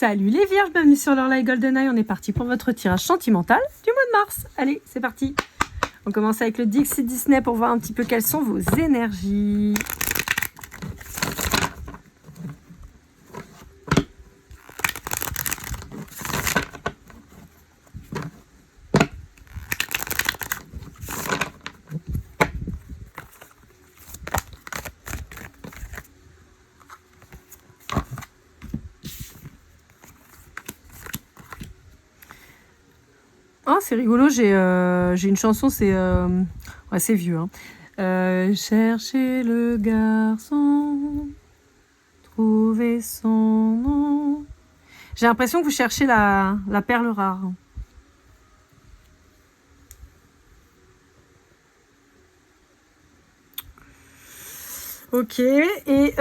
Salut les vierges, bienvenue sur leur Live Golden Eye. On est parti pour votre tirage sentimental du mois de mars. Allez, c'est parti. On commence avec le Dixie Disney pour voir un petit peu quelles sont vos énergies. Ah, c'est rigolo, j'ai une chanson, c'est vieux. Hein. Chercher le garçon, trouver son nom. J'ai l'impression que vous cherchez la perle rare. Ok, et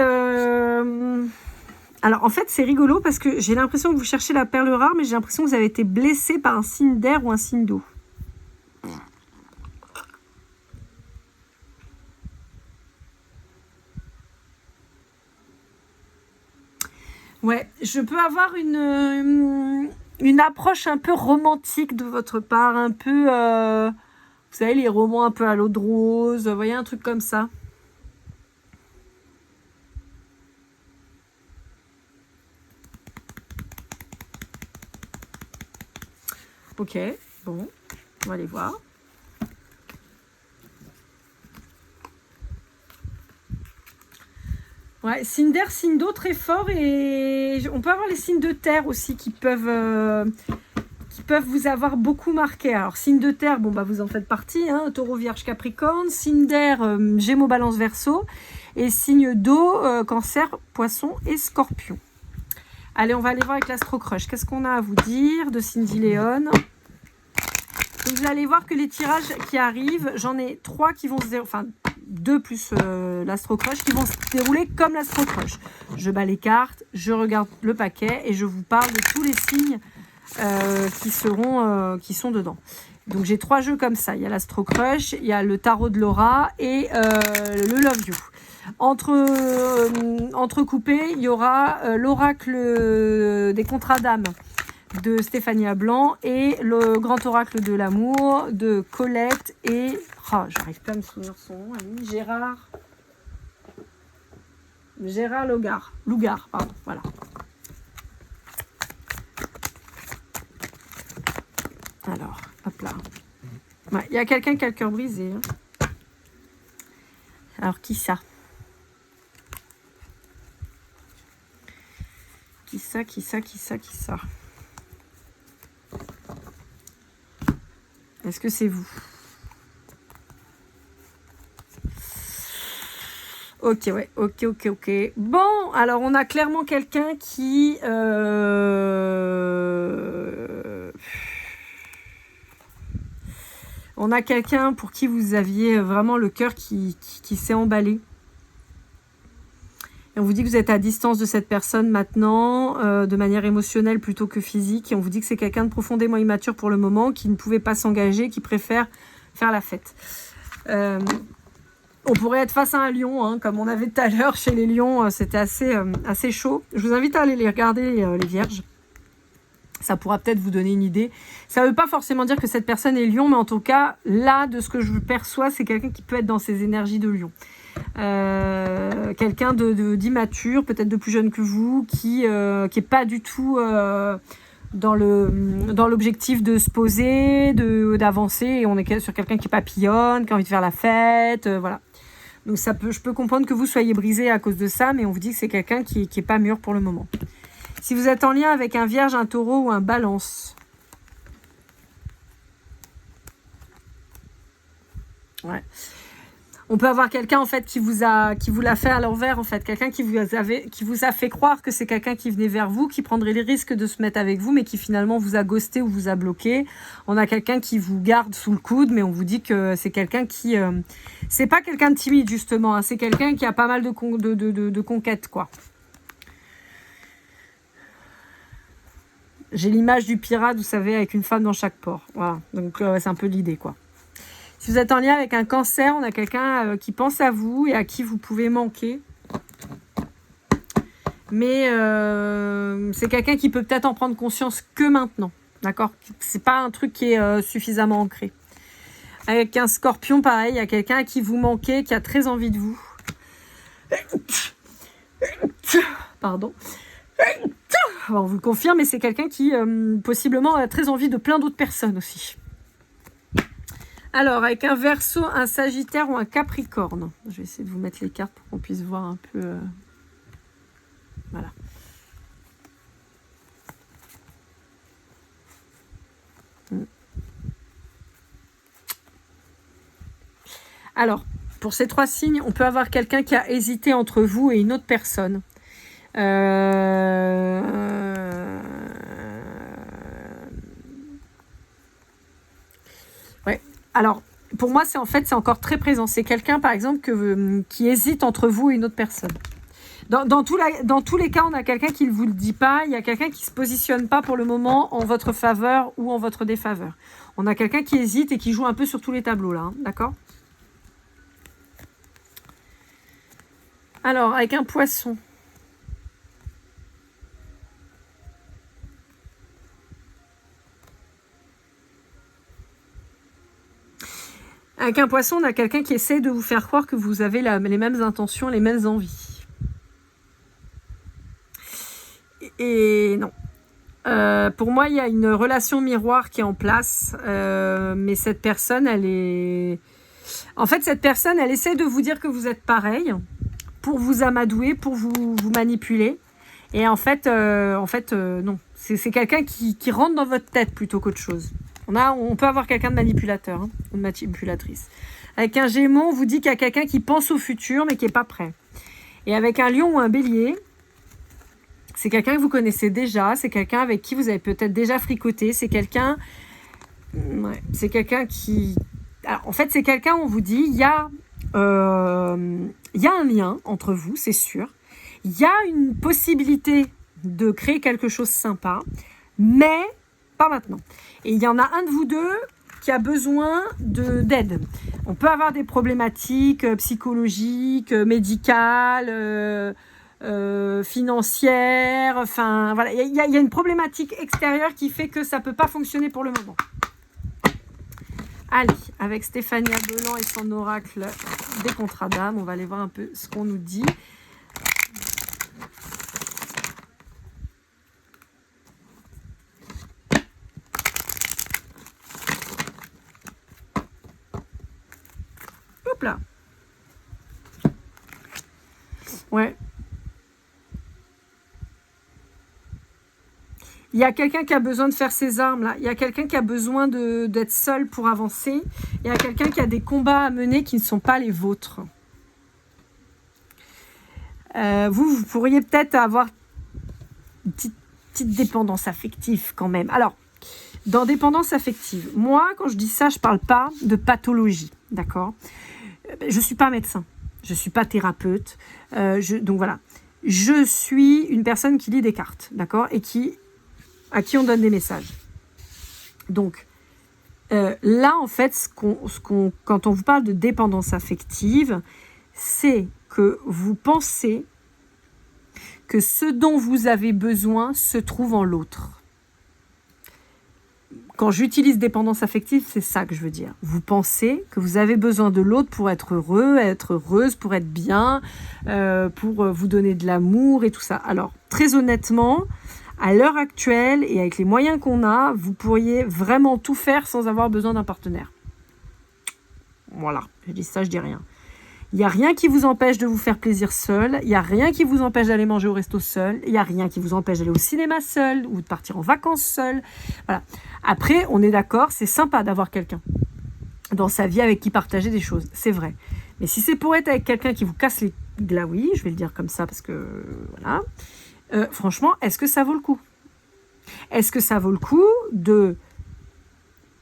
alors en fait c'est rigolo parce que j'ai l'impression que vous cherchez la perle rare, mais j'ai l'impression que vous avez été blessé par un signe d'air ou un signe d'eau. Ouais, je peux avoir une approche un peu romantique de votre part, un peu, vous savez, les romans un peu à l'eau de rose, vous voyez, un truc comme ça. Ok, bon, on va aller voir. Ouais, signe d'air, signe d'eau très fort, et on peut avoir les signes de terre aussi qui peuvent vous avoir beaucoup marqué. Alors, signe de terre, bon, bah, vous en faites partie, hein, Taureau, Vierge, Capricorne. Signe d'air, Gémeaux, Balance, Verseau. Et signe d'eau, Cancer, Poisson et Scorpion. Allez, on va aller voir avec l'Astro Crush. Qu'est-ce qu'on a à vous dire de Cindy Léon? Donc, vous allez voir que les tirages qui arrivent, j'en ai 3 qui vont se dérouler, enfin 2 plus l'Astro Crush qui vont se dérouler comme l'Astro Crush. Je bats les cartes, je regarde le paquet et je vous parle de tous les signes qui sont dedans. Donc j'ai 3 jeux comme ça. Il y a l'Astro Crush, il y a le Tarot de Laura et le Love You. Entrecoupé, il y aura l'Oracle des contrats d'âme de Stéphania Blanc et le Grand Oracle de l'amour de Colette et... Oh, j'arrive pas à me souvenir son nom, Gérard Lougar, pardon, voilà. Alors, hop là. Ouais, il y a quelqu'un qui a le cœur brisé. Hein. Alors, qui ça? Qui ça? Est-ce que c'est vous? Ok, ouais, ok. Bon, alors on a clairement quelqu'un qui... On a quelqu'un pour qui vous aviez vraiment le cœur qui s'est emballé. Et on vous dit que vous êtes à distance de cette personne maintenant, de manière émotionnelle plutôt que physique. Et on vous dit que c'est quelqu'un de profondément immature pour le moment, qui ne pouvait pas s'engager, qui préfère faire la fête. On pourrait être face à un lion, hein, comme on avait tout à l'heure chez les lions. C'était assez chaud. Je vous invite à aller les regarder, les vierges. Ça pourra peut-être vous donner une idée. Ça ne veut pas forcément dire que cette personne est lion, mais en tout cas, là, de ce que je perçois, c'est quelqu'un qui peut être dans ses énergies de lion. Quelqu'un d'immature, peut-être de plus jeune que vous, qui est pas du tout dans l'objectif de se poser, d'avancer, et on est sur quelqu'un qui papillonne, qui a envie de faire la fête, voilà. Donc je peux comprendre que vous soyez brisé à cause de ça, mais on vous dit que c'est quelqu'un qui est pas mûr pour le moment. Si vous êtes en lien avec un vierge, un taureau ou un balance. Ouais. On peut avoir quelqu'un en fait qui vous l'a fait à l'envers, en fait, quelqu'un qui vous a fait croire que c'est quelqu'un qui venait vers vous, qui prendrait les risques de se mettre avec vous, mais qui finalement vous a ghosté ou vous a bloqué. On a quelqu'un qui vous garde sous le coude, mais on vous dit que c'est quelqu'un qui c'est pas quelqu'un de timide justement, hein, c'est quelqu'un qui a pas mal de conquêtes, quoi. J'ai l'image du pirate, vous savez, avec une femme dans chaque port. Voilà, donc c'est un peu l'idée, quoi. Si vous êtes en lien avec un cancer, on a quelqu'un qui pense à vous et à qui vous pouvez manquer. mais c'est quelqu'un qui peut peut-être en prendre conscience que maintenant. D'accord? C'est pas un truc qui est suffisamment ancré. Avec un scorpion, pareil, il y a quelqu'un à qui vous manquez, qui a très envie de vous. Pardon. On vous le confirme, mais c'est quelqu'un qui possiblement a très envie de plein d'autres personnes aussi. Alors, avec un Verseau, un Sagittaire ou un Capricorne. Je vais essayer de vous mettre les cartes pour qu'on puisse voir un peu... Voilà. Alors, pour ces 3 signes, on peut avoir quelqu'un qui a hésité entre vous et une autre personne. Ouais. Alors, pour moi, c'est encore très présent. C'est quelqu'un, par exemple, qui hésite entre vous et une autre personne. Dans tous les cas, on a quelqu'un qui ne vous le dit pas. Il y a quelqu'un qui ne se positionne pas pour le moment en votre faveur ou en votre défaveur. On a quelqu'un qui hésite et qui joue un peu sur tous les tableaux, là. Hein, d'accord ? Alors, avec un Poisson. Avec un Poisson, on a quelqu'un qui essaie de vous faire croire que vous avez les mêmes intentions, les mêmes envies. Et non. Pour moi, il y a une relation miroir qui est en place, mais cette personne, elle est... En fait, cette personne, elle essaie de vous dire que vous êtes pareil, pour vous amadouer, pour vous manipuler. Et en fait, non. C'est quelqu'un qui rentre dans votre tête plutôt qu'autre chose. On peut avoir quelqu'un de manipulateur, hein, ou de manipulatrice. Avec un Gémeaux, on vous dit qu'il y a quelqu'un qui pense au futur, mais qui n'est pas prêt. Et avec un Lion ou un Bélier, c'est quelqu'un que vous connaissez déjà, c'est quelqu'un avec qui vous avez peut-être déjà fricoté, c'est quelqu'un... Ouais, c'est quelqu'un qui... Alors, en fait, c'est quelqu'un, on vous dit, il y a un lien entre vous, c'est sûr. Il y a une possibilité de créer quelque chose de sympa, mais pas maintenant. Et il y en a un de vous deux qui a besoin d'aide. On peut avoir des problématiques psychologiques, médicales, financières. Enfin, voilà. Il y a une problématique extérieure qui fait que ça ne peut pas fonctionner pour le moment. Allez, avec Stéphania Belan et son oracle des contrats d'âme, on va aller voir un peu ce qu'on nous dit. Hop là. Ouais. Il y a quelqu'un qui a besoin de faire ses armes, là. Il y a quelqu'un qui a besoin d'être seul pour avancer. Il y a quelqu'un qui a des combats à mener qui ne sont pas les vôtres. Vous pourriez peut-être avoir une petite dépendance affective quand même. Alors, dans dépendance affective, moi, quand je dis ça, je ne parle pas de pathologie, d'accord ? Je ne suis pas médecin, je ne suis pas thérapeute. Donc voilà, je suis une personne qui lit des cartes, d'accord ? Et à qui on donne des messages. Donc, là, en fait, quand on vous parle de dépendance affective, c'est que vous pensez que ce dont vous avez besoin se trouve en l'autre. Quand j'utilise dépendance affective, c'est ça que je veux dire. Vous pensez que vous avez besoin de l'autre pour être heureux, être heureuse, pour être bien, pour vous donner de l'amour et tout ça. Alors, très honnêtement, à l'heure actuelle et avec les moyens qu'on a, vous pourriez vraiment tout faire sans avoir besoin d'un partenaire. Voilà, je dis ça, je dis rien. Il n'y a rien qui vous empêche de vous faire plaisir seul. Il n'y a rien qui vous empêche d'aller manger au resto seul. Il n'y a rien qui vous empêche d'aller au cinéma seul ou de partir en vacances seul. Voilà. Après, on est d'accord, c'est sympa d'avoir quelqu'un dans sa vie avec qui partager des choses. C'est vrai. Mais si c'est pour être avec quelqu'un qui vous casse les glaouis, je vais le dire comme ça parce que... Voilà. Franchement, est-ce que ça vaut le coup ? Est-ce que ça vaut le coup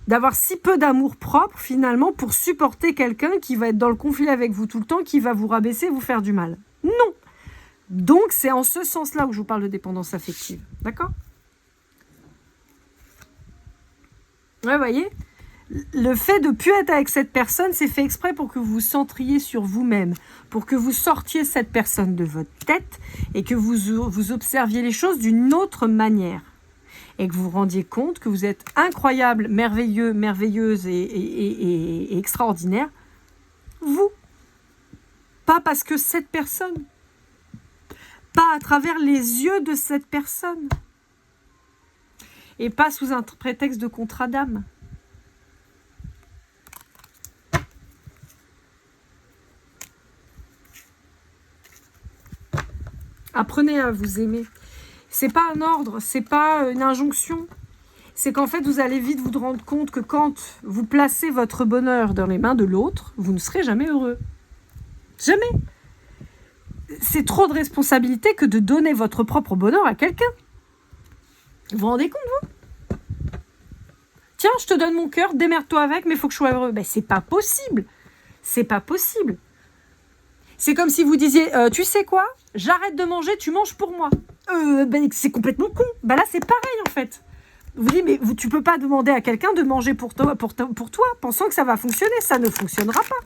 d'avoir si peu d'amour propre, finalement, pour supporter quelqu'un qui va être dans le conflit avec vous tout le temps, qui va vous rabaisser, vous faire du mal? Non. Donc, c'est en ce sens-là où je vous parle de dépendance affective. D'accord? Ouais, vous voyez? Le fait de ne plus être avec cette personne, c'est fait exprès pour que vous vous centriez sur vous-même, pour que vous sortiez cette personne de votre tête et que vous observiez les choses d'une autre manière. Et que vous vous rendiez compte que vous êtes incroyable, merveilleux, merveilleuse et extraordinaire. Vous. Pas parce que cette personne. Pas à travers les yeux de cette personne. Et pas sous un prétexte de contrat d'âme. Apprenez à vous aimer. C'est pas un ordre, c'est pas une injonction. C'est qu'en fait, vous allez vite vous rendre compte que quand vous placez votre bonheur dans les mains de l'autre, vous ne serez jamais heureux. Jamais. C'est trop de responsabilité que de donner votre propre bonheur à quelqu'un. Vous vous rendez compte, vous? Tiens, je te donne mon cœur, démerde-toi avec, mais il faut que je sois heureux. Ben, c'est pas possible. C'est pas possible. C'est comme si vous disiez, tu sais quoi? J'arrête de manger, tu manges pour moi. Ben, c'est complètement con. Ben là, c'est pareil, en fait. Vous dites, mais tu peux pas demander à quelqu'un de manger pour toi, pensant que ça va fonctionner. Ça ne fonctionnera pas.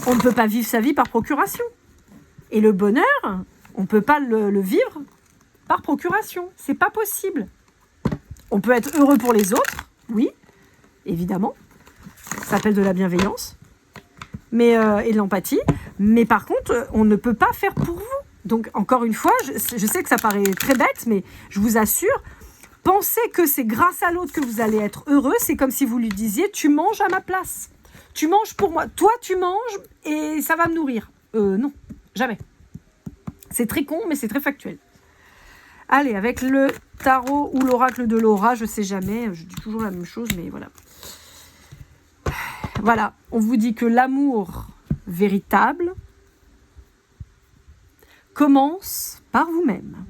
On ne peut pas vivre sa vie par procuration. Et le bonheur, on ne peut pas le vivre par procuration. C'est pas possible. On peut être heureux pour les autres, oui, évidemment. Ça s'appelle de la bienveillance et de l'empathie. Mais par contre, on ne peut pas faire pour vous. Donc, encore une fois, je sais que ça paraît très bête, mais je vous assure, pensez que c'est grâce à l'autre que vous allez être heureux. C'est comme si vous lui disiez, tu manges à ma place. Tu manges pour moi. Toi, tu manges et ça va me nourrir. Non, jamais. C'est très con, mais c'est très factuel. Allez, avec le tarot ou l'oracle de Laura, je ne sais jamais. Je dis toujours la même chose, mais voilà. Voilà, on vous dit que l'amour véritable commence par vous-même.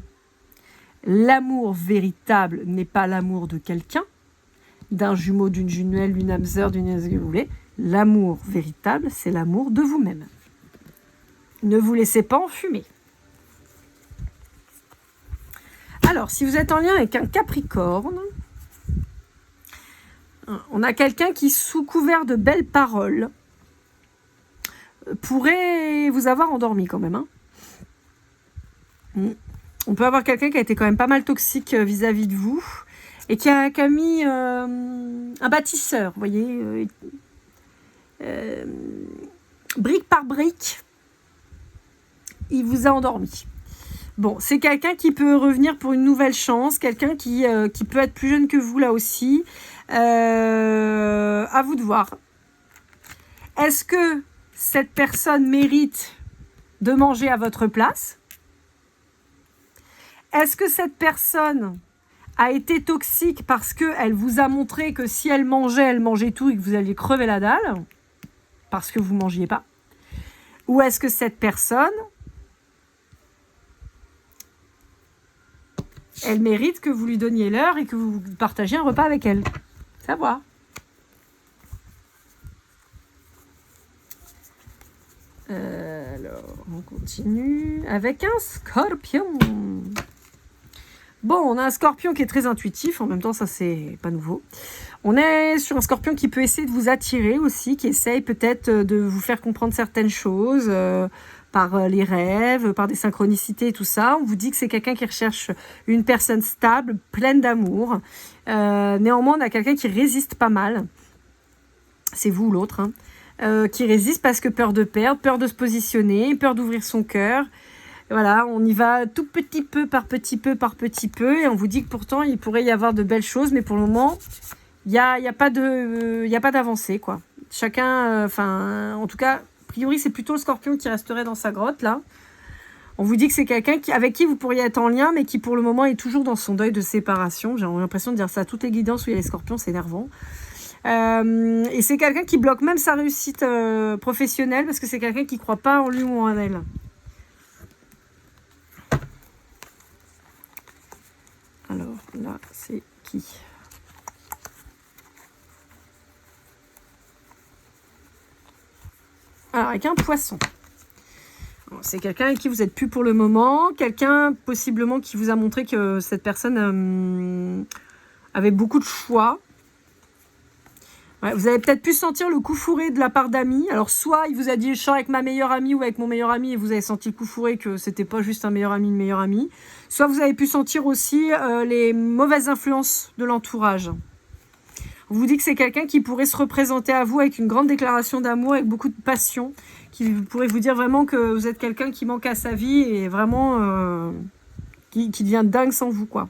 L'amour véritable n'est pas l'amour de quelqu'un, d'un jumeau, d'une jumelle, d'une âme sœur, d'une ce que vous voulez. L'amour véritable, c'est l'amour de vous-même. Ne vous laissez pas enfumer. Alors, si vous êtes en lien avec un Capricorne, on a quelqu'un qui, sous couvert de belles paroles, pourrait vous avoir endormi quand même. On peut avoir quelqu'un qui a été quand même pas mal toxique vis-à-vis de vous et qui a mis un bâtisseur, vous voyez, brique par brique, il vous a endormi. Bon, c'est quelqu'un qui peut revenir pour une nouvelle chance, quelqu'un qui peut être plus jeune que vous là aussi. À vous de voir. Est-ce que cette personne mérite de manger à votre place? Est-ce que cette personne a été toxique parce qu'elle vous a montré que si elle mangeait tout et que vous alliez crever la dalle parce que vous ne mangiez pas? Ou est-ce que cette personne, elle mérite que vous lui donniez l'heure et que vous partagiez un repas avec elle? Savoir. Alors, on continue avec un scorpion. Bon, on a un scorpion qui est très intuitif. En même temps, ça, c'est pas nouveau. On est sur un scorpion qui peut essayer de vous attirer aussi, qui essaye peut-être de vous faire comprendre certaines choses par les rêves, par des synchronicités et tout ça. On vous dit que c'est quelqu'un qui recherche une personne stable, pleine d'amour. Néanmoins, on a quelqu'un qui résiste pas mal. C'est vous ou l'autre, qui résiste parce que peur de perdre, peur de se positionner, peur d'ouvrir son cœur. Voilà, on y va tout petit peu par petit peu par petit peu et on vous dit que pourtant il pourrait y avoir de belles choses, mais pour le moment il y a pas d'avancée quoi. Chacun, en tout cas, a priori c'est plutôt le scorpion qui resterait dans sa grotte là. On vous dit que c'est quelqu'un avec qui vous pourriez être en lien, mais qui pour le moment est toujours dans son deuil de séparation. J'ai l'impression de dire ça à toutes les guidances où il y a les scorpions, c'est énervant. Et c'est quelqu'un qui bloque même sa réussite professionnelle parce que c'est quelqu'un qui ne croit pas en lui ou en elle. Alors là, c'est qui? Alors, avec un poisson. C'est quelqu'un avec qui vous n'êtes plus pour le moment. Quelqu'un possiblement qui vous a montré que cette personne avait beaucoup de choix. Ouais, vous avez peut-être pu sentir le coup fourré de la part d'amis. Alors, soit il vous a dit je sors avec ma meilleure amie ou avec mon meilleur ami et vous avez senti le coup fourré que c'était pas juste un meilleur ami, une meilleure amie. Soit vous avez pu sentir aussi les mauvaises influences de l'entourage. On vous dit que c'est quelqu'un qui pourrait se représenter à vous avec une grande déclaration d'amour, avec beaucoup de passion, qui pourrait vous dire vraiment que vous êtes quelqu'un qui manque à sa vie et vraiment qui devient dingue sans vous, quoi.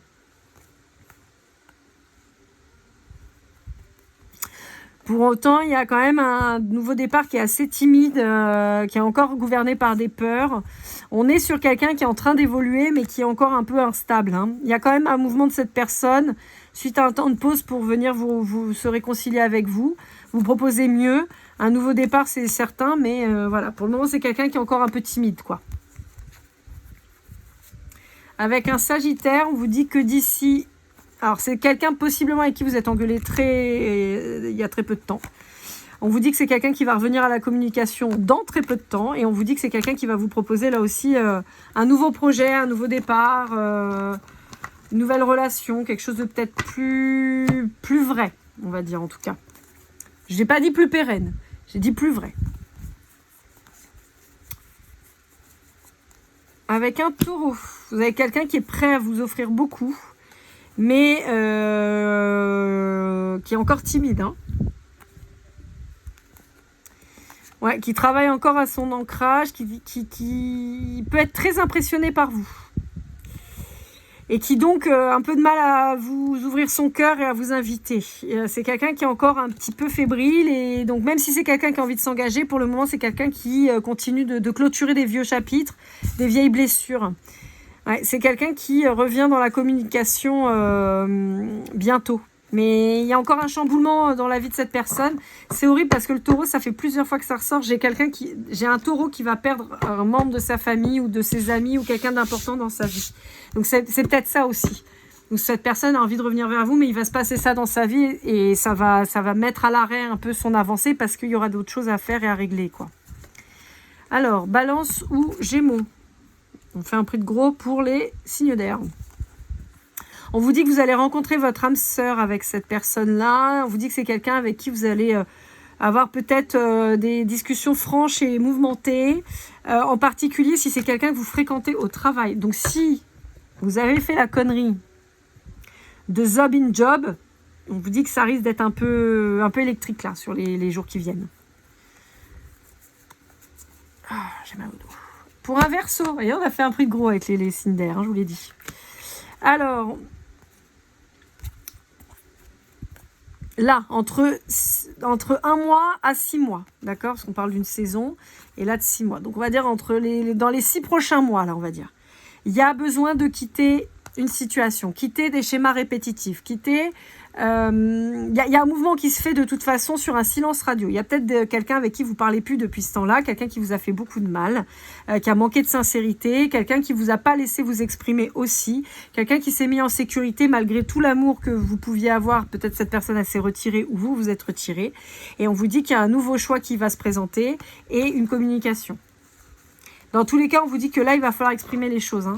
Pour autant, il y a quand même un nouveau départ qui est assez timide, qui est encore gouverné par des peurs. On est sur quelqu'un qui est en train d'évoluer, mais qui est encore un peu instable. Hein. Il y a quand même un mouvement de cette personne, suite à un temps de pause, pour venir vous se réconcilier avec vous, vous proposer mieux. Un nouveau départ, c'est certain, mais voilà. Pour le moment, c'est quelqu'un qui est encore un peu timide, quoi. Avec un Sagittaire, on vous dit que d'ici... Alors, c'est quelqu'un possiblement avec qui vous êtes engueulé il y a très peu de temps. On vous dit que c'est quelqu'un qui va revenir à la communication dans très peu de temps. Et on vous dit que c'est quelqu'un qui va vous proposer là aussi un nouveau projet, un nouveau départ, une nouvelle relation, quelque chose de peut-être plus vrai, on va dire en tout cas. Je n'ai pas dit plus pérenne, j'ai dit plus vrai. Avec un Taureau, vous avez quelqu'un qui est prêt à vous offrir beaucoup, mais qui est encore timide. Hein. Ouais, qui travaille encore à son ancrage, qui peut être très impressionné par vous. Et qui donc a un peu de mal à vous ouvrir son cœur et à vous inviter. C'est quelqu'un qui est encore un petit peu fébrile. Et donc même si c'est quelqu'un qui a envie de s'engager, pour le moment c'est quelqu'un qui continue de clôturer des vieux chapitres, des vieilles blessures. Ouais, c'est quelqu'un qui revient dans la communication bientôt. Mais il y a encore un chamboulement dans la vie de cette personne. C'est horrible parce que le Taureau, ça fait plusieurs fois que ça ressort. J'ai un Taureau qui va perdre un membre de sa famille ou de ses amis ou quelqu'un d'important dans sa vie. Donc c'est peut-être ça aussi. Donc cette personne a envie de revenir vers vous, mais il va se passer ça dans sa vie et ça va mettre à l'arrêt un peu son avancée parce qu'il y aura d'autres choses à faire et à régler, quoi. Alors, Balance ou Gémeaux. On fait un prix de gros pour les signes d'air. On vous dit que vous allez rencontrer votre âme sœur avec cette personne-là. On vous dit que c'est quelqu'un avec qui vous allez avoir peut-être des discussions franches et mouvementées. En particulier si c'est quelqu'un que vous fréquentez au travail. Donc si vous avez fait la connerie de Zob in Job, on vous dit que ça risque d'être un peu électrique là sur les jours qui viennent. Ah, j'ai mal au dos. Pour un Verseau, vous voyez, on a fait un prix de gros avec les signes d'air, hein, je vous l'ai dit. Alors, là, entre 1 mois à 6 mois, d'accord? Parce qu'on parle d'une saison, et là de 6 mois. Donc, on va dire dans les 6 prochains mois, là, on va dire. Il y a besoin de quitter une situation, quitter des schémas répétitifs, quitter... y a un mouvement qui se fait de toute façon sur un silence radio. Il y a peut-être quelqu'un avec qui vous parlez plus depuis ce temps-là, quelqu'un qui vous a fait beaucoup de mal, qui a manqué de sincérité, quelqu'un qui vous a pas laissé vous exprimer aussi, quelqu'un qui s'est mis en sécurité malgré tout l'amour que vous pouviez avoir. Peut-être cette personne s'est retirée ou vous êtes retiré. Et on vous dit qu'il y a un nouveau choix qui va se présenter et une communication. Dans tous les cas, on vous dit que là, il va falloir exprimer les choses, hein.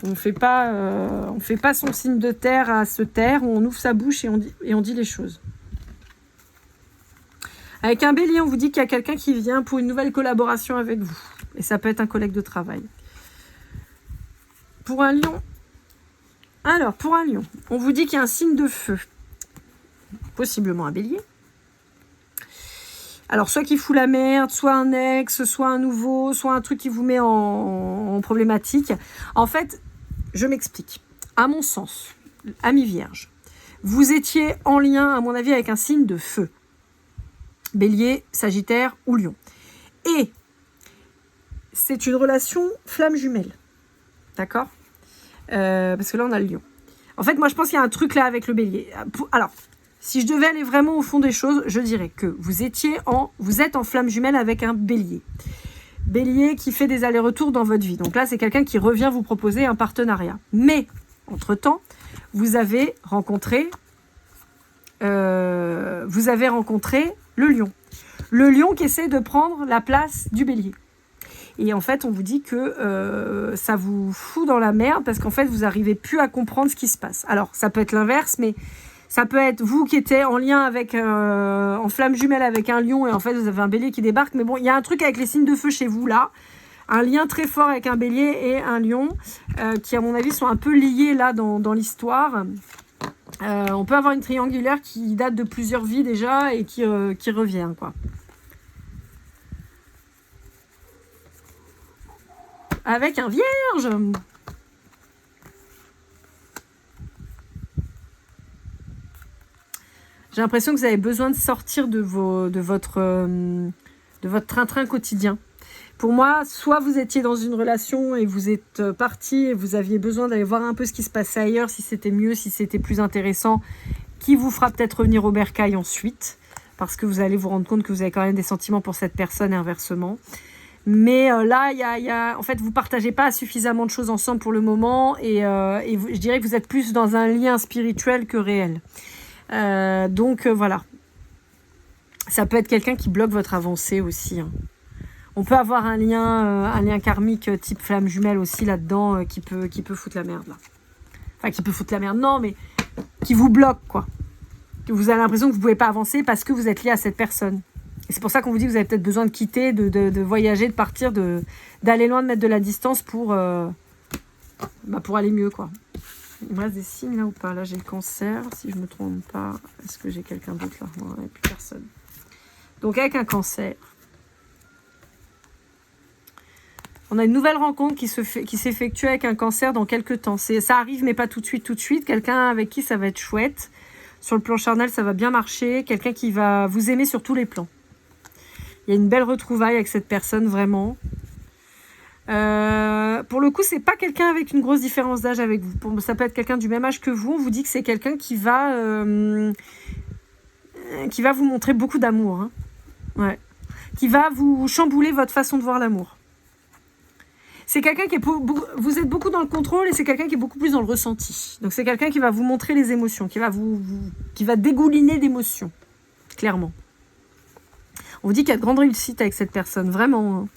On ne fait pas son signe de terre à se taire, on ouvre sa bouche et on dit les choses. Avec un Bélier, on vous dit qu'il y a quelqu'un qui vient pour une nouvelle collaboration avec vous. Et ça peut être un collègue de travail. Pour un Lion, on vous dit qu'il y a un signe de feu. Possiblement un Bélier. Alors, soit qui fout la merde, soit un ex, soit un nouveau, soit un truc qui vous met en problématique. En fait, je m'explique. À mon sens, ami Vierge, vous étiez en lien, à mon avis, avec un signe de feu. Bélier, Sagittaire ou Lion. Et c'est une relation flamme jumelle. D'accord ? Parce que là, on a le Lion. En fait, moi, je pense qu'il y a un truc là avec le Bélier. Alors, si je devais aller vraiment au fond des choses, je dirais que vous êtes en flamme jumelle avec un Bélier. Bélier qui fait des allers-retours dans votre vie. Donc là, c'est quelqu'un qui revient vous proposer un partenariat. Mais, entre-temps, vous avez rencontré le Lion. Le Lion qui essaie de prendre la place du Bélier. Et en fait, on vous dit que ça vous fout dans la merde parce qu'en fait, vous n'arrivez plus à comprendre ce qui se passe. Alors, ça peut être l'inverse, mais ça peut être vous qui étiez en lien avec, en flamme jumelle avec un lion et en fait, vous avez un bélier qui débarque. Mais bon, il y a un truc avec les signes de feu chez vous, là. Un lien très fort avec un bélier et un lion qui, à mon avis, sont un peu liés là dans l'histoire. On peut avoir une triangulaire qui date de plusieurs vies déjà et qui revient, quoi. Avec un vierge. J'ai l'impression que vous avez besoin de sortir de votre train-train quotidien. Pour moi, soit vous étiez dans une relation et vous êtes parti et vous aviez besoin d'aller voir un peu ce qui se passait ailleurs, si c'était mieux, si c'était plus intéressant, qui vous fera peut-être revenir au bercail ensuite, parce que vous allez vous rendre compte que vous avez quand même des sentiments pour cette personne et inversement. Mais là, en fait, vous partagez pas suffisamment de choses ensemble pour le moment et je dirais que vous êtes plus dans un lien spirituel que réel. Donc voilà. Ça peut être quelqu'un qui bloque votre avancée aussi, hein. On peut avoir un lien karmique type flamme jumelle aussi là-dedans qui peut foutre la merde là. Enfin, qui peut foutre la merde, non, mais qui vous bloque, quoi. Que vous avez l'impression que vous ne pouvez pas avancer parce que vous êtes lié à cette personne. Et c'est pour ça qu'on vous dit que vous avez peut-être besoin de quitter, de voyager, de partir, d'aller loin, de mettre de la distance pour aller mieux, quoi. Il me reste des signes là ou pas? Là, j'ai le cancer, si je ne me trompe pas. Est-ce que j'ai quelqu'un d'autre là? Non, il n'y a plus personne. Donc, avec un cancer, on a une nouvelle rencontre qui s'effectue avec un cancer dans quelques temps. Ça arrive, mais pas tout de suite. Quelqu'un avec qui ça va être chouette. Sur le plan charnel, ça va bien marcher. Quelqu'un qui va vous aimer sur tous les plans. Il y a une belle retrouvaille avec cette personne, vraiment. Pour le coup, c'est pas quelqu'un avec une grosse différence d'âge avec vous. Ça peut être quelqu'un du même âge que vous. On vous dit que c'est quelqu'un qui va vous montrer beaucoup d'amour. Hein. Ouais. Qui va vous chambouler votre façon de voir l'amour. C'est quelqu'un vous êtes beaucoup dans le contrôle et c'est quelqu'un qui est beaucoup plus dans le ressenti. Donc c'est quelqu'un qui va vous montrer les émotions, qui va dégouliner d'émotions, clairement. On vous dit qu'il y a de grandes réussites avec cette personne, vraiment. Hein.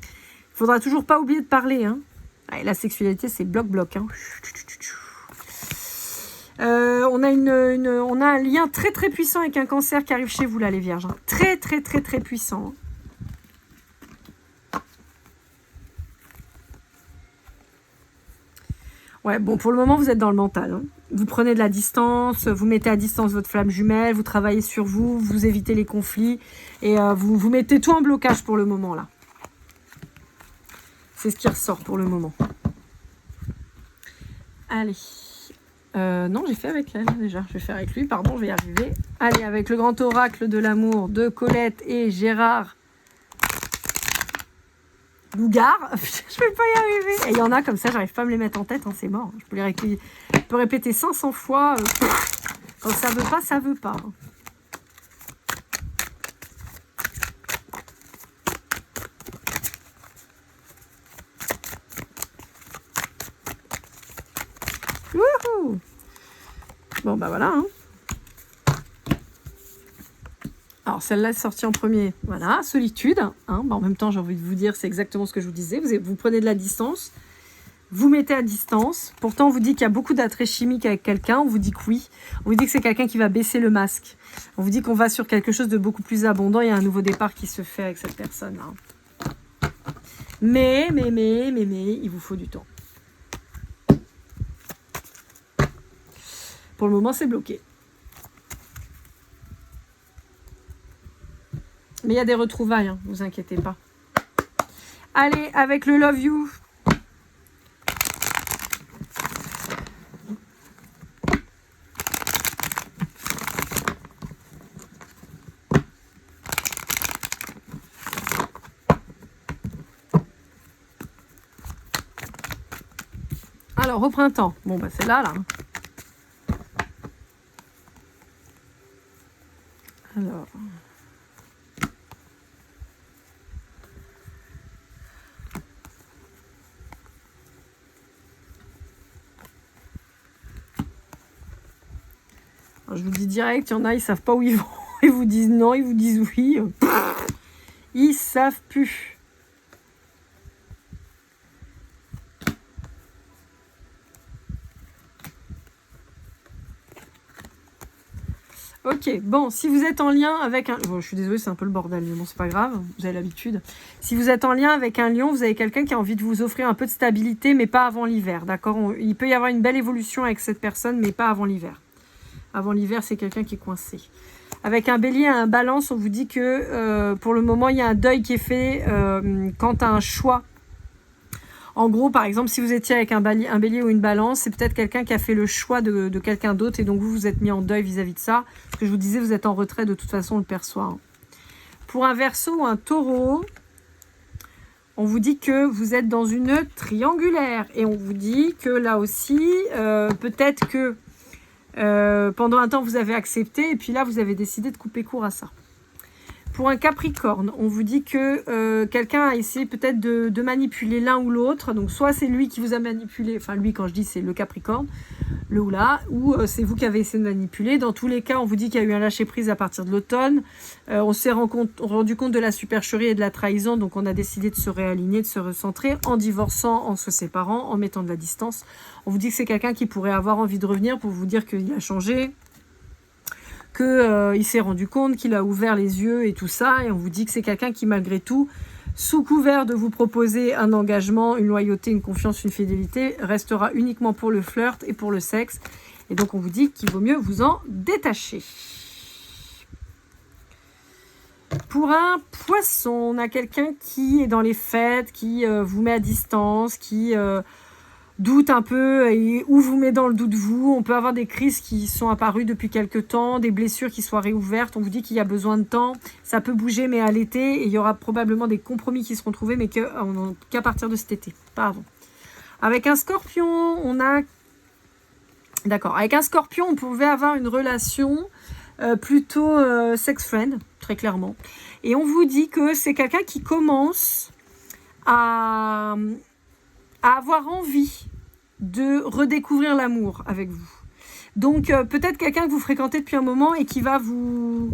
Il faudra toujours pas oublier de parler. Hein. Allez, la sexualité, c'est bloc-bloc. Hein. On a un lien très très puissant avec un cancer qui arrive chez vous là, les vierges. Hein. Très très très très puissant. Hein. Ouais, bon, pour le moment, vous êtes dans le mental. Hein. Vous prenez de la distance, vous mettez à distance votre flamme jumelle, vous travaillez sur vous, vous évitez les conflits et vous mettez tout en blocage pour le moment, là. C'est ce qui ressort pour le moment. Allez. Non, j'ai fait avec elle déjà. Je vais faire avec lui, pardon, je vais y arriver. Allez, avec le grand oracle de l'amour de Colette et Gérard Bougard, je vais pas y arriver. Et il y en a comme ça, j'arrive pas à me les mettre en tête, hein, c'est mort. Je peux répéter 500 fois. Quand ça veut pas, ça veut pas. Wouhou! Bon, bah voilà. Hein. Alors, celle-là est sortie en premier. Voilà, solitude. Hein. Bah, en même temps, j'ai envie de vous dire, c'est exactement ce que je vous disais. Vous prenez de la distance, vous mettez à distance. Pourtant, on vous dit qu'il y a beaucoup d'attrait chimique avec quelqu'un. On vous dit que oui. On vous dit que c'est quelqu'un qui va baisser le masque. On vous dit qu'on va sur quelque chose de beaucoup plus abondant. Il y a un nouveau départ qui se fait avec cette personne. Hein. Mais, il vous faut du temps. Pour le moment, c'est bloqué. Mais il y a des retrouvailles, hein, vous inquiétez pas. Allez, avec le Love You. Alors, au printemps. Bon, bah c'est là. Alors... je vous dis direct, il y en a, ils savent pas où ils vont. Ils vous disent non, ils vous disent oui. Ils savent plus. Ok, bon, si vous êtes en lien avec un... Bon, je suis désolée, c'est un peu le bordel, mais bon, c'est pas grave, vous avez l'habitude. Si vous êtes en lien avec un lion, vous avez quelqu'un qui a envie de vous offrir un peu de stabilité, mais pas avant l'hiver, d'accord? Il peut y avoir une belle évolution avec cette personne, mais pas avant l'hiver. Avant l'hiver, c'est quelqu'un qui est coincé. Avec un bélier et un balance, on vous dit que pour le moment, il y a un deuil qui est fait quant à un choix. En gros, par exemple, si vous étiez avec un bélier ou une balance, c'est peut-être quelqu'un qui a fait le choix de quelqu'un d'autre et donc vous vous êtes mis en deuil vis-à-vis de ça. Ce que je vous disais, vous êtes en retrait, de toute façon, on le perçoit. Hein. Pour un Verseau ou un Taureau, on vous dit que vous êtes dans une triangulaire et on vous dit que là aussi, peut-être que pendant un temps, vous avez accepté et puis là, vous avez décidé de couper court à ça. Pour un Capricorne, on vous dit que quelqu'un a essayé peut-être de manipuler l'un ou l'autre. Donc, soit c'est lui qui vous a manipulé, enfin lui, quand je dis c'est le Capricorne, le ou là, ou c'est vous qui avez essayé de manipuler. Dans tous les cas, on vous dit qu'il y a eu un lâcher-prise à partir de l'automne. On s'est rendu compte de la supercherie et de la trahison, donc on a décidé de se réaligner, de se recentrer en divorçant, en se séparant, en mettant de la distance. On vous dit que c'est quelqu'un qui pourrait avoir envie de revenir pour vous dire qu'il a changé, qu'il s'est rendu compte, qu'il a ouvert les yeux et tout ça. Et on vous dit que c'est quelqu'un qui, malgré tout, sous couvert de vous proposer un engagement, une loyauté, une confiance, une fidélité, restera uniquement pour le flirt et pour le sexe. Et donc, on vous dit qu'il vaut mieux vous en détacher. Pour un Poisson, on a quelqu'un qui est dans les fêtes, qui vous met à distance, qui... doute un peu et où vous met dans le doute vous. On peut avoir des crises qui sont apparues depuis quelques temps, des blessures qui soient réouvertes. On vous dit qu'il y a besoin de temps. Ça peut bouger, mais à l'été, et il y aura probablement des compromis qui seront trouvés, mais qu'à partir de cet été, pas avant. Avec un Scorpion, on a... D'accord. Avec un Scorpion, on pouvait avoir une relation plutôt sex-friend, très clairement. Et on vous dit que c'est quelqu'un qui commence à avoir envie de redécouvrir l'amour avec vous. Donc, peut-être quelqu'un que vous fréquentez depuis un moment et qui va vous...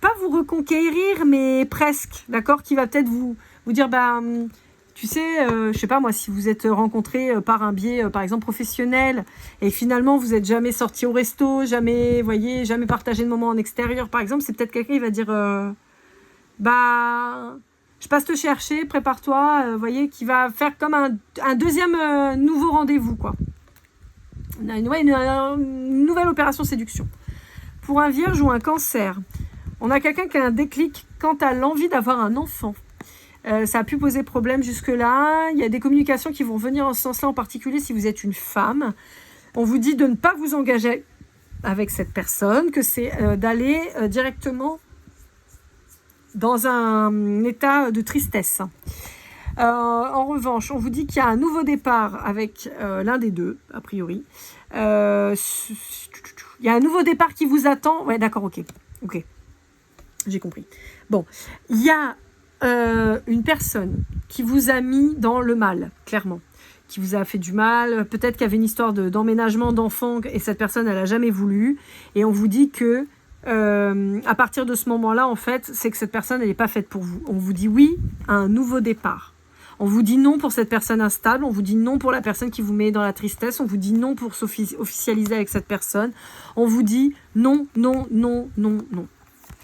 pas vous reconquérir, mais presque, d'accord? Qui va peut-être vous dire, tu sais, je sais pas moi, si vous êtes rencontrés par un biais, par exemple, professionnel, et finalement, vous n'êtes jamais sortis au resto, jamais, voyez, jamais partagé de moments en extérieur, par exemple, c'est peut-être quelqu'un qui va dire, je passe te chercher, prépare-toi, voyez, qui va faire comme un deuxième nouveau rendez-vous, quoi. Une nouvelle opération séduction. Pour un Vierge ou un Cancer, on a quelqu'un qui a un déclic quant à l'envie d'avoir un enfant. Ça a pu poser problème jusque-là. Il y a des communications qui vont venir en ce sens-là, en particulier si vous êtes une femme. On vous dit de ne pas vous engager avec cette personne, que c'est d'aller directement dans un état de tristesse. En revanche, on vous dit qu'il y a un nouveau départ avec l'un des deux, a priori. Il y a un nouveau départ qui vous attend. Ouais, d'accord, ok. J'ai compris. Bon, il y a une personne qui vous a mis dans le mal, clairement. Qui vous a fait du mal. Peut-être qu'il y avait une histoire d'emménagement d'enfants et cette personne, elle n'a jamais voulu. Et on vous dit que à partir de ce moment-là, en fait, c'est que cette personne, elle n'est pas faite pour vous. On vous dit oui à un nouveau départ. On vous dit non pour cette personne instable. On vous dit non pour la personne qui vous met dans la tristesse. On vous dit non pour s'officialiser avec cette personne. On vous dit non.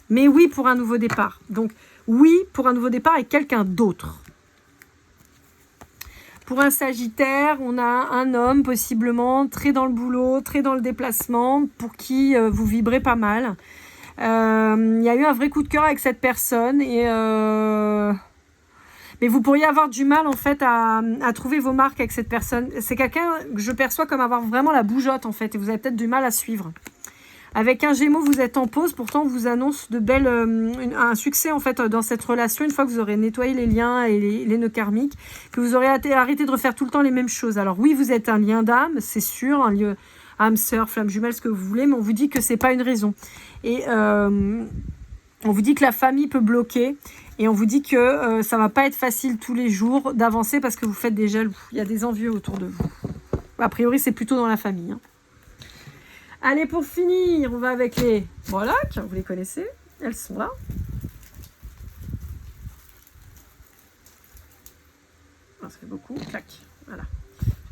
Mais oui pour un nouveau départ. Donc, oui pour un nouveau départ avec quelqu'un d'autre. Pour un Sagittaire, on a un homme possiblement très dans le boulot, très dans le déplacement, pour qui vous vibrez pas mal. Il y a eu un vrai coup de cœur avec cette personne et mais vous pourriez avoir du mal en fait à trouver vos marques avec cette personne. C'est quelqu'un que je perçois comme avoir vraiment la bougeotte en fait et vous avez peut-être du mal à suivre. Avec un Gémeaux, vous êtes en pause, pourtant on vous annonce un succès en fait dans cette relation une fois que vous aurez nettoyé les liens et les nœuds karmiques, que vous aurez arrêté de refaire tout le temps les mêmes choses. Alors oui, vous êtes un lien d'âme, c'est sûr, un lieu âme sœur, flamme jumelle, ce que vous voulez, mais on vous dit que c'est pas une raison. Et on vous dit que la famille peut bloquer et on vous dit que ça va pas être facile tous les jours d'avancer parce que vous faites des jaloux. Il y a des envieux autour de vous. A priori, c'est plutôt dans la famille. Hein. Allez, pour finir, on va avec les Molochs. Vous les connaissez, elles sont là. Ça fait beaucoup. Clac. Voilà.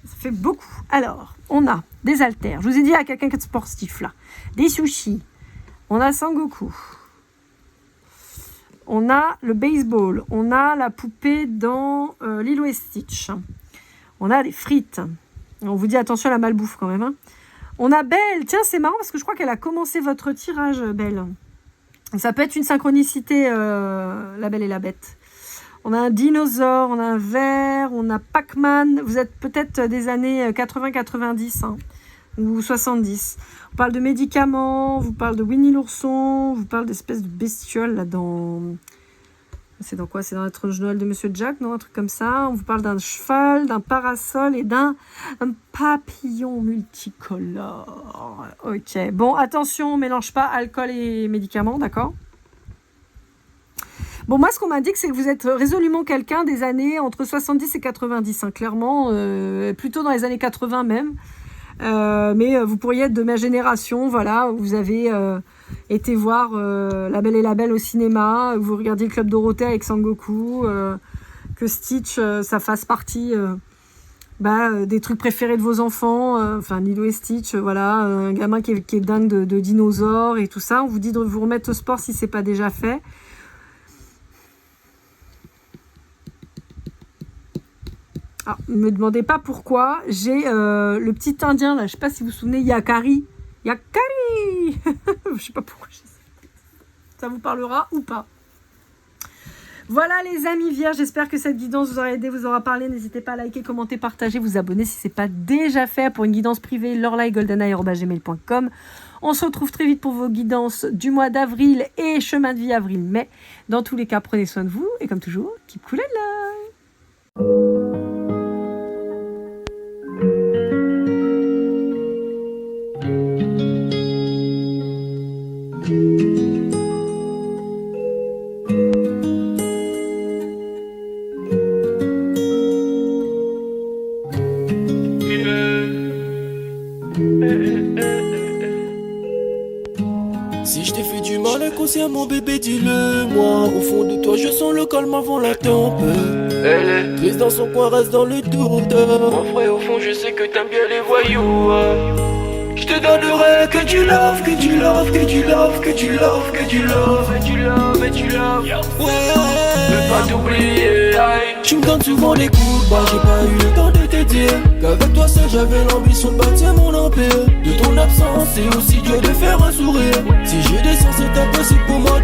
Ça fait beaucoup. Alors, on a des haltères. Je vous ai dit à quelqu'un qui est sportif là. Des sushis. On a Sangoku. On a le baseball. On a la poupée dans Lilo et Stitch. On a des frites. On vous dit attention à la malbouffe quand même. Hein. On a Belle. Tiens, c'est marrant parce que je crois qu'elle a commencé votre tirage, Belle. Ça peut être une synchronicité, la Belle et la Bête. On a un dinosaure, on a un ver, on a Pac-Man. Vous êtes peut-être des années 80-90 hein, ou 70. On parle de médicaments, on vous parle de Winnie l'ourson, on vous parle d'espèces de bestioles là dans... C'est dans quoi? C'est dans la tronche de Noël de Monsieur Jack, non? Un truc comme ça. On vous parle d'un cheval, d'un parasol et d'un papillon multicolore. Ok. Bon, attention, on ne mélange pas alcool et médicaments, d'accord? Bon, moi, ce qu'on m'indique, c'est que vous êtes résolument quelqu'un des années entre 70 et 90, hein, clairement, plutôt dans les années 80 même. Mais vous pourriez être de ma génération, voilà, vous avez été voir La Belle et la Belle au cinéma, vous regardiez le Club Dorothée avec Sangoku, que Stitch, ça fasse partie des trucs préférés de vos enfants, enfin Lilo et Stitch, voilà, un gamin qui est dingue de dinosaures et tout ça. On vous dit de vous remettre au sport si c'est pas déjà fait. Ah, ne me demandez pas pourquoi, j'ai le petit indien là, je sais pas si vous vous souvenez, Yakari. Yakari. Je sais pas pourquoi j'ai ça. Ça vous parlera ou pas. Voilà les amis vierges, j'espère que cette guidance vous aura aidé, vous aura parlé. N'hésitez pas à liker, commenter, partager, vous abonner si ce n'est pas déjà fait pour une guidance privée, lorlaigoldeneye@gmail.com. On se retrouve très vite pour vos guidances du mois d'avril et chemin de vie avril-mai. Dans tous les cas, prenez soin de vous et comme toujours, keep cool and love. Si je t'ai fait du mal inconsciemment bébé dis-le moi. Au fond de toi je sens le calme avant la tempête. Elle est triste dans son coin, reste dans le doute. Mon frère au fond je sais que t'aimes bien les voyous. Je te donnerai que du love, que du love, que du love, que du love, que du love, et du love, et du love. Ouais, je veux pas t'oublier. Tu me donnes souvent les coups, bah j'ai pas eu le temps de te dire qu'avec toi seul j'avais l'ambition de bâtir mon empire. De ton absence c'est aussi dur de faire un sourire. Si je descends c'est impossible pour moi de